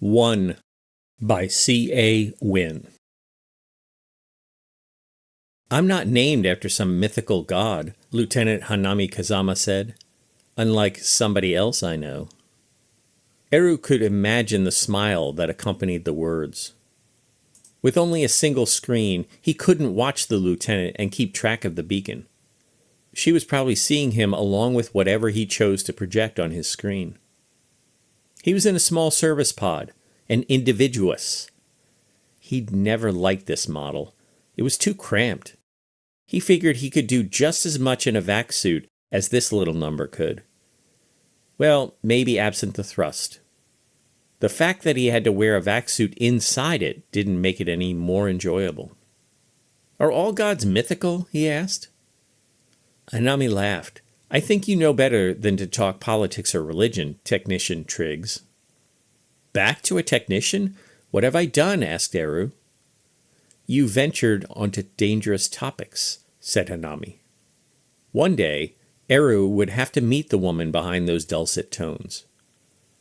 1 by C.A. Wynn. I'm not named after some mythical god, Lieutenant Hanami Kazama said, unlike somebody else I know. Eru could imagine the smile that accompanied the words. With only a single screen, he couldn't watch the lieutenant and keep track of the beacon. She was probably seeing him along with whatever he chose to project on his screen. He was in a small service pod, an individuus. He'd never liked this model. It was too cramped. He figured he could do just as much in a vac suit as this little number could. Well, maybe absent the thrust. The fact that he had to wear a vac suit inside it didn't make it any more enjoyable. Are all gods mythical? He asked. Hanami laughed. I think you know better than to talk politics or religion, Technician Triggs. Back to a technician? What have I done? Asked Eru. You ventured onto dangerous topics, said Hanami. One day, Eru would have to meet the woman behind those dulcet tones.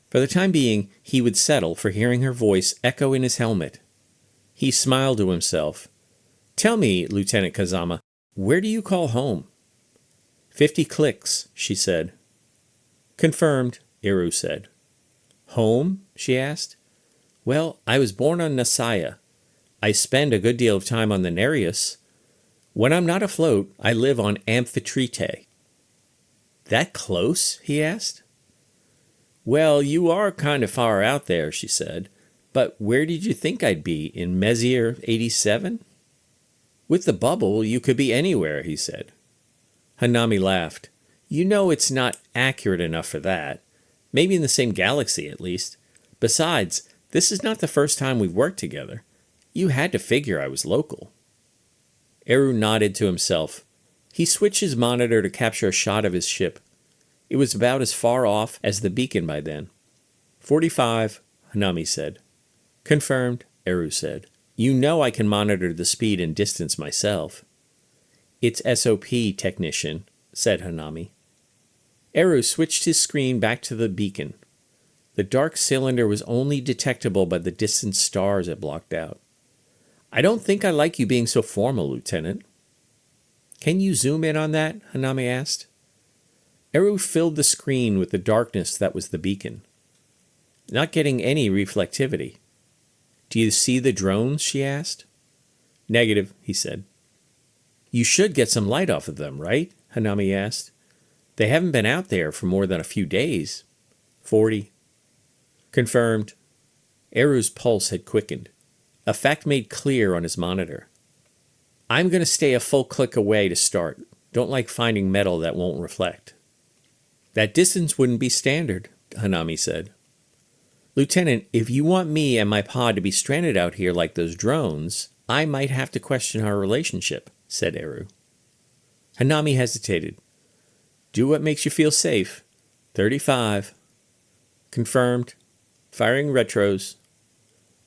For the time being, he would settle for hearing her voice echo in his helmet. He smiled to himself. Tell me, Lieutenant Kazama, where do you call home? 50 clicks, she said. Confirmed, Eru said. Home? She asked. Well, I was born on Nasaya. I spend a good deal of time on the Nereus. When I'm not afloat, I live on Amphitrite. That close? He asked. Well, you are kind of far out there, she said. But where did you think I'd be, in Messier 87? With the bubble, you could be anywhere, he said. Hanami laughed. You know it's not accurate enough for that. Maybe in the same galaxy, at least. Besides, this is not the first time we've worked together. You had to figure I was local. Eru nodded to himself. He switched his monitor to capture a shot of his ship. It was about as far off as the beacon by then. 45, Hanami said. Confirmed, Eru said. You know I can monitor the speed and distance myself. It's SOP, Technician, said Hanami. Eru switched his screen back to the beacon. The dark cylinder was only detectable by the distant stars it blocked out. I don't think I like you being so formal, Lieutenant. Can you zoom in on that? Hanami asked. Eru filled the screen with the darkness that was the beacon. Not getting any reflectivity. Do you see the drones? She asked. Negative, he said. You should get some light off of them, right? Hanami asked. They haven't been out there for more than a few days. 40. Confirmed. Eru's pulse had quickened. A fact made clear on his monitor. I'm going to stay a full click away to start. Don't like finding metal that won't reflect. That distance wouldn't be standard, Hanami said. Lieutenant, if you want me and my pod to be stranded out here like those drones, I might have to question our relationship, said Eru. Hanami hesitated. Do what makes you feel safe. 35. Confirmed. Firing retros.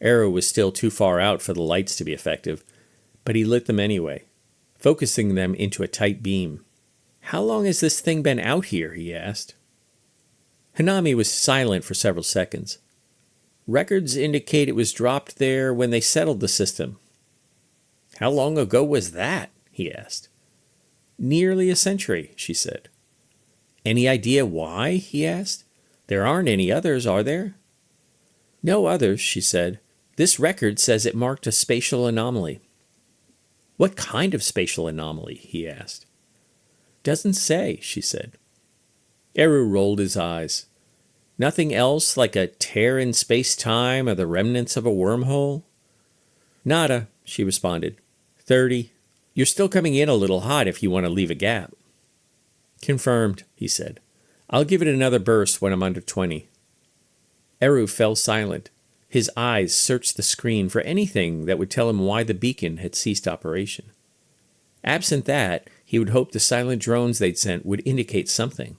Eru was still too far out for the lights to be effective, but he lit them anyway, focusing them into a tight beam. How long has this thing been out here? He asked. Hanami was silent for several seconds. Records indicate it was dropped there when they settled the system. How long ago was that? He asked. Nearly a century, she said. Any idea why? He asked. There aren't any others, are there? No others, she said. This record says it marked a spatial anomaly. What kind of spatial anomaly? He asked. Doesn't say, she said. Eru rolled his eyes. Nothing else like a tear in space-time or the remnants of a wormhole? Nada, she responded. 30. You're still coming in a little hot if you want to leave a gap. Confirmed, he said. I'll give it another burst when I'm under 20. Eru fell silent. His eyes searched the screen for anything that would tell him why the beacon had ceased operation. Absent that, he would hope the silent drones they'd sent would indicate something.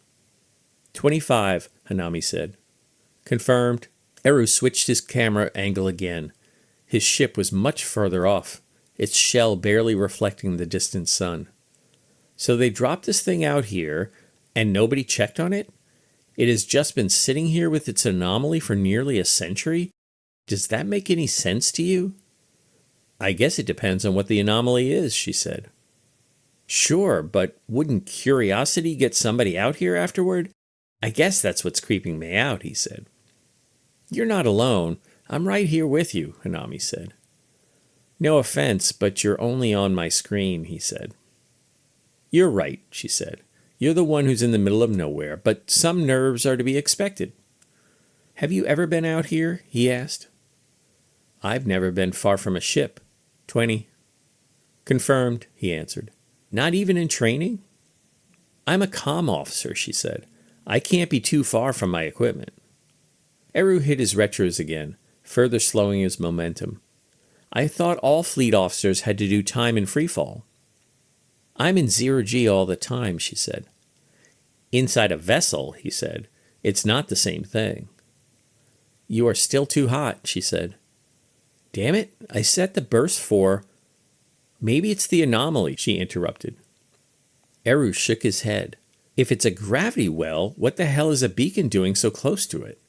25, Hanami said. Confirmed. Eru switched his camera angle again. His ship was much further off, its shell barely reflecting the distant sun. So they dropped this thing out here, and nobody checked on it? It has just been sitting here with its anomaly for nearly a century, Does that make any sense to you? I guess it depends on what the anomaly is, she said. Sure, but wouldn't curiosity get somebody out here afterward? I guess that's what's creeping me out, he said. You're not alone. I'm right here with you, Hanami said. No offense, but you're only on my screen, he said. You're right, she said. You're the one who's in the middle of nowhere, but some nerves are to be expected. Have you ever been out here? He asked. I've never been far from a ship. 20. Confirmed, he answered. Not even in training? I'm a comm officer, she said. I can't be too far from my equipment. Eru hit his retros again, further slowing his momentum. I thought all fleet officers had to do time in freefall. I'm in 0G all the time, she said. Inside a vessel, he said. It's not the same thing. You are still too hot, she said. Damn it, I set the burst for... Maybe it's the anomaly, she interrupted. Eru shook his head. If it's a gravity well, what the hell is a beacon doing so close to it?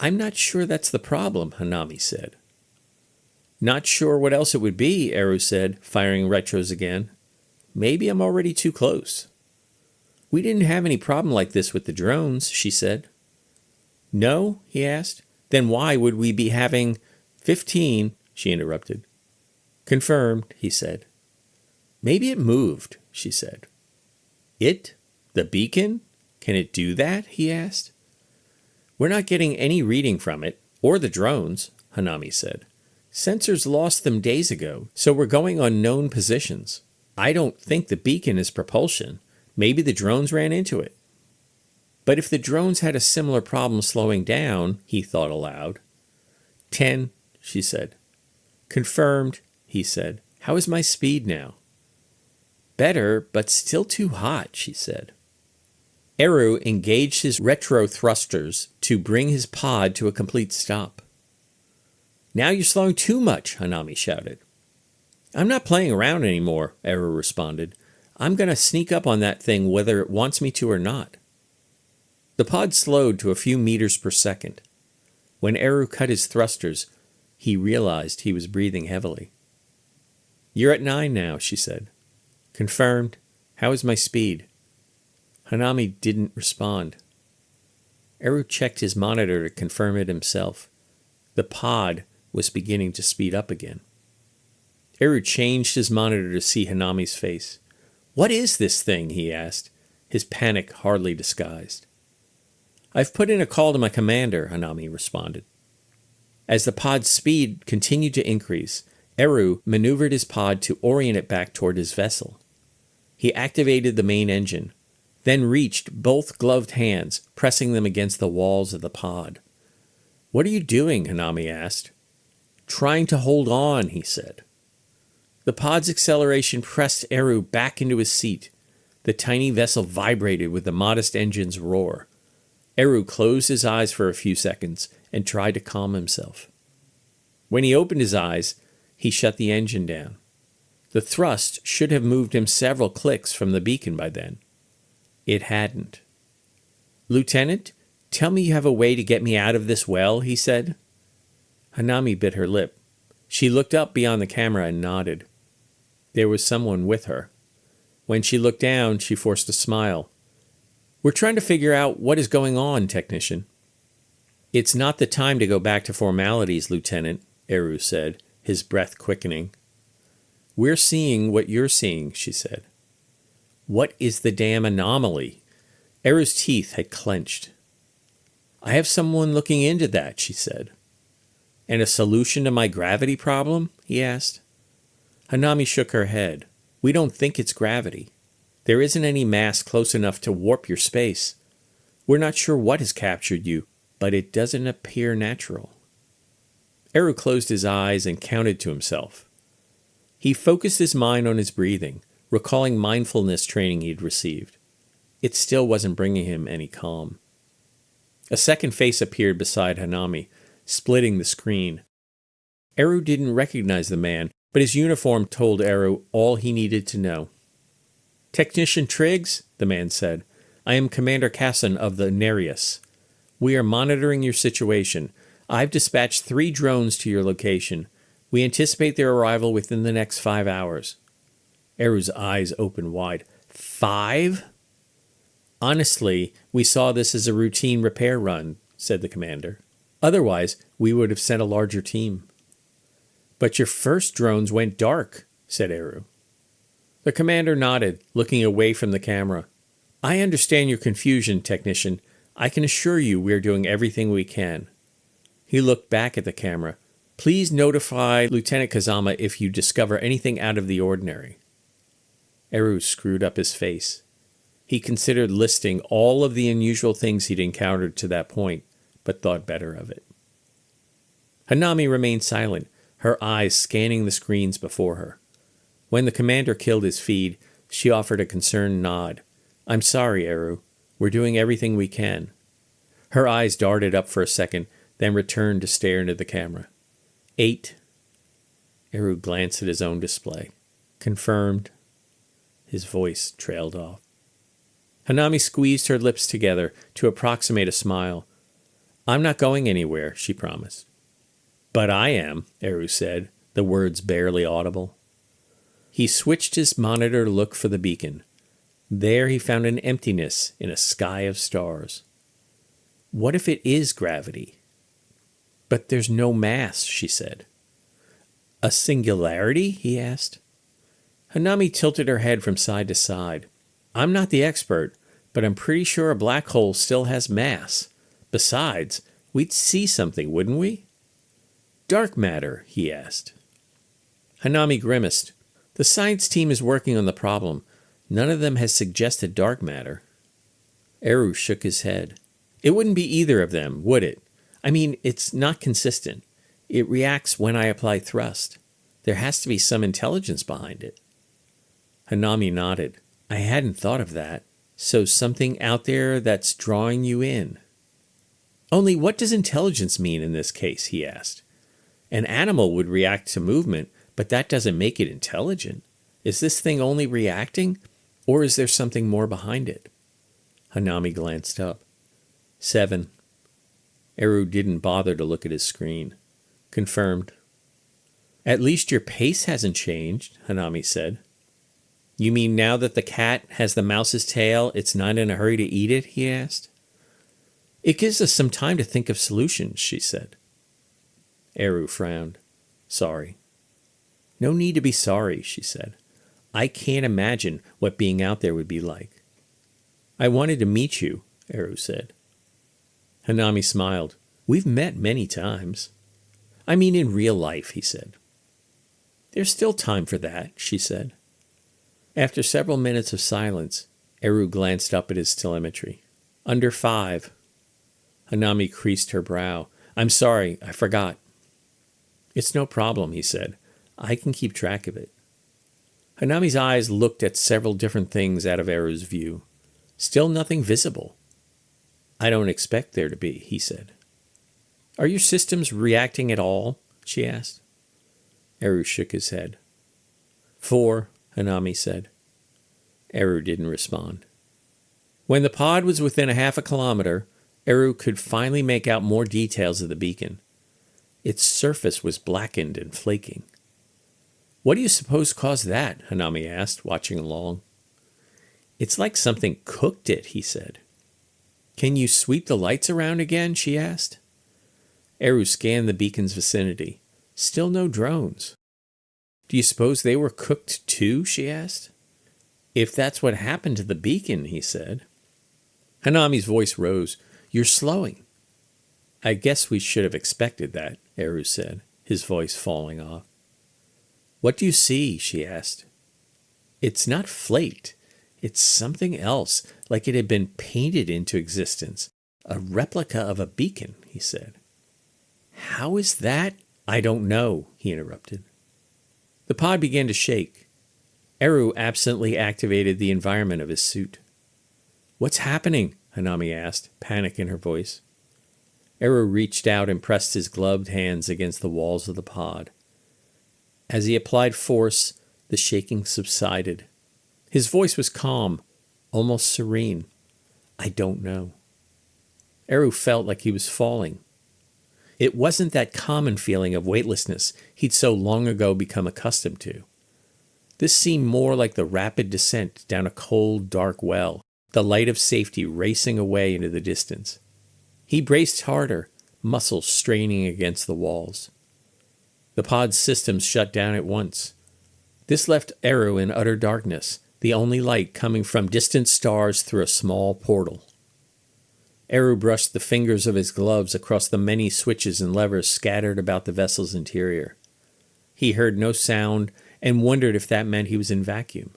I'm not sure that's the problem, Hanami said. Not sure what else it would be, Eru said, firing retros again. Maybe I'm already too close. We didn't have any problem like this with the drones, she said. No, he asked. Then why would we be having... 15, she interrupted. Confirmed, he said. Maybe it moved, she said. It? The beacon? Can it do that? He asked. We're not getting any reading from it, or the drones, Hanami said. Sensors lost them days ago, so we're going on known positions. I don't think the beacon is propulsion. Maybe the drones ran into it. But if the drones had a similar problem slowing down, he thought aloud. 10, she said. Confirmed, he said. How is my speed now? Better, but still too hot, she said. Eru engaged his retro thrusters to bring his pod to a complete stop. Now you're slowing too much, Hanami shouted. I'm not playing around anymore, Eru responded. I'm going to sneak up on that thing whether it wants me to or not. The pod slowed to a few meters per second. When Eru cut his thrusters, he realized he was breathing heavily. You're at 9 now, she said. Confirmed. How is my speed? Hanami didn't respond. Eru checked his monitor to confirm it himself. The pod was beginning to speed up again. Eru changed his monitor to see Hanami's face. What is this thing? He asked, his panic hardly disguised. I've put in a call to my commander, Hanami responded. As the pod's speed continued to increase, Eru maneuvered his pod to orient it back toward his vessel. He activated the main engine, then reached both gloved hands, pressing them against the walls of the pod. What are you doing? Hanami asked. Trying to hold on, he said. The pod's acceleration pressed Eru back into his seat. The tiny vessel vibrated with the modest engine's roar. Eru closed his eyes for a few seconds and tried to calm himself. When he opened his eyes, he shut the engine down. The thrust should have moved him several clicks from the beacon by then. It hadn't. Lieutenant, tell me you have a way to get me out of this well, he said. Hanami bit her lip. She looked up beyond the camera and nodded. There was someone with her. When she looked down, she forced a smile. We're trying to figure out what is going on, technician. It's not the time to go back to formalities, Lieutenant, Eru said, his breath quickening. We're seeing what you're seeing, she said. What is the damn anomaly? Eru's teeth had clenched. I have someone looking into that, she said. And a solution to my gravity problem? He asked. Hanami shook her head. We don't think it's gravity. There isn't any mass close enough to warp your space. We're not sure what has captured you, but it doesn't appear natural. Eru closed his eyes and counted to himself. He focused his mind on his breathing, recalling mindfulness training he'd received. It still wasn't bringing him any calm. A second face appeared beside Hanami, splitting the screen. Eru didn't recognize the man, but his uniform told Eru all he needed to know. Technician Triggs, the man said, I am Commander Casson of the Nereus. We are monitoring your situation. I've dispatched 3 drones to your location. We anticipate their arrival within the next 5 hours. Eru's eyes opened wide. 5? Honestly, we saw this as a routine repair run, said the commander. Otherwise, we would have sent a larger team. But your first drones went dark, said Eru. The commander nodded, looking away from the camera. I understand your confusion, technician. I can assure you we are doing everything we can. He looked back at the camera. Please notify Lieutenant Kazama if you discover anything out of the ordinary. Eru screwed up his face. He considered listing all of the unusual things he'd encountered to that point, but thought better of it. Hanami remained silent, her eyes scanning the screens before her. When the commander killed his feed, she offered a concerned nod. I'm sorry, Eru. We're doing everything we can. Her eyes darted up for a second, then returned to stare into the camera. 8. Eru glanced at his own display. Confirmed. His voice trailed off. Hanami squeezed her lips together to approximate a smile. I'm not going anywhere, she promised. But I am, Eru said, the words barely audible. He switched his monitor to look for the beacon. There he found an emptiness in a sky of stars. What if it is gravity? But there's no mass, she said. A singularity? He asked. Hanami tilted her head from side to side. I'm not the expert, but I'm pretty sure a black hole still has mass. Besides, we'd see something, wouldn't we? Dark matter, he asked. Hanami grimaced. The science team is working on the problem. None of them has suggested dark matter. Eru shook his head. It wouldn't be either of them, would it? I mean, it's not consistent. It reacts when I apply thrust. There has to be some intelligence behind it. Hanami nodded. I hadn't thought of that. So something out there that's drawing you in. Only what does intelligence mean in this case, he asked. An animal would react to movement, but that doesn't make it intelligent. Is this thing only reacting, or is there something more behind it? Hanami glanced up. 7. Eru didn't bother to look at his screen. Confirmed. At least your pace hasn't changed, Hanami said. You mean now that the cat has the mouse's tail, it's not in a hurry to eat it, he asked. It gives us some time to think of solutions, she said. Eru frowned. Sorry. No need to be sorry, she said. I can't imagine what being out there would be like. I wanted to meet you, Eru said. Hanami smiled. We've met many times. I mean in real life, he said. There's still time for that, she said. After several minutes of silence, Eru glanced up at his telemetry. Under 5. Hanami creased her brow. I'm sorry, I forgot. It's no problem, he said. I can keep track of it. Hanami's eyes looked at several different things out of Eru's view. Still nothing visible. I don't expect there to be, he said. Are your systems reacting at all? She asked. Eru shook his head. 4, Hanami said. Eru didn't respond. When the pod was within a half a kilometer, Eru could finally make out more details of the beacon. Its surface was blackened and flaking. What do you suppose caused that? Hanami asked, watching along. It's like something cooked it, he said. Can you sweep the lights around again? She asked. Eru scanned the beacon's vicinity. Still no drones. Do you suppose they were cooked too? She asked. If that's what happened to the beacon, he said. Hanami's voice rose. You're slowing. I guess we should have expected that, Eru said, his voice falling off. What do you see? She asked. It's not flaked. It's something else, like it had been painted into existence. A replica of a beacon, he said. How is that? I don't know, he interrupted. The pod began to shake. Eru absently activated the environment of his suit. What's happening? Hanami asked, panic in her voice. Eru reached out and pressed his gloved hands against the walls of the pod. As he applied force, the shaking subsided. His voice was calm, almost serene. I don't know. Eru felt like he was falling. It wasn't that common feeling of weightlessness he'd so long ago become accustomed to. This seemed more like the rapid descent down a cold, dark well, the light of safety racing away into the distance. He braced harder, muscles straining against the walls. The pod's systems shut down at once. This left Eru in utter darkness, the only light coming from distant stars through a small portal. Eru brushed the fingers of his gloves across the many switches and levers scattered about the vessel's interior. He heard no sound and wondered if that meant he was in vacuum.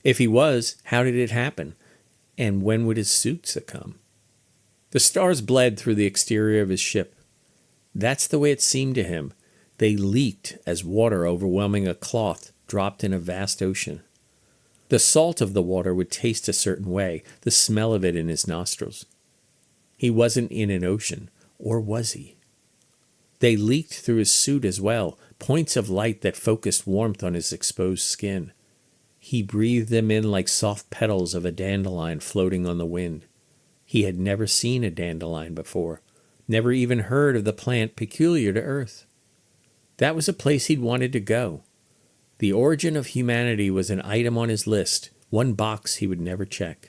If he was, how did it happen? And when would his suit succumb? The stars bled through the exterior of his ship. That's the way it seemed to him. They leaked as water overwhelming a cloth dropped in a vast ocean. The salt of the water would taste a certain way, the smell of it in his nostrils. He wasn't in an ocean, or was he? They leaked through his suit as well, points of light that focused warmth on his exposed skin. He breathed them in like soft petals of a dandelion floating on the wind. He had never seen a dandelion before, never even heard of the plant peculiar to Earth. That was a place he'd wanted to go. The origin of humanity was an item on his list, one box he would never check.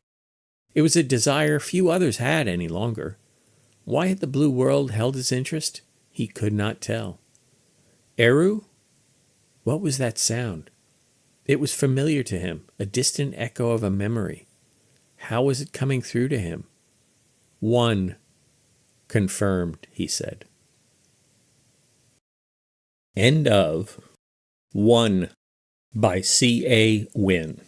It was a desire few others had any longer. Why had the blue world held his interest? He could not tell. Eru? What was that sound? It was familiar to him, a distant echo of a memory. How was it coming through to him? One. Confirmed, he said. End of One by C.A.Wynn.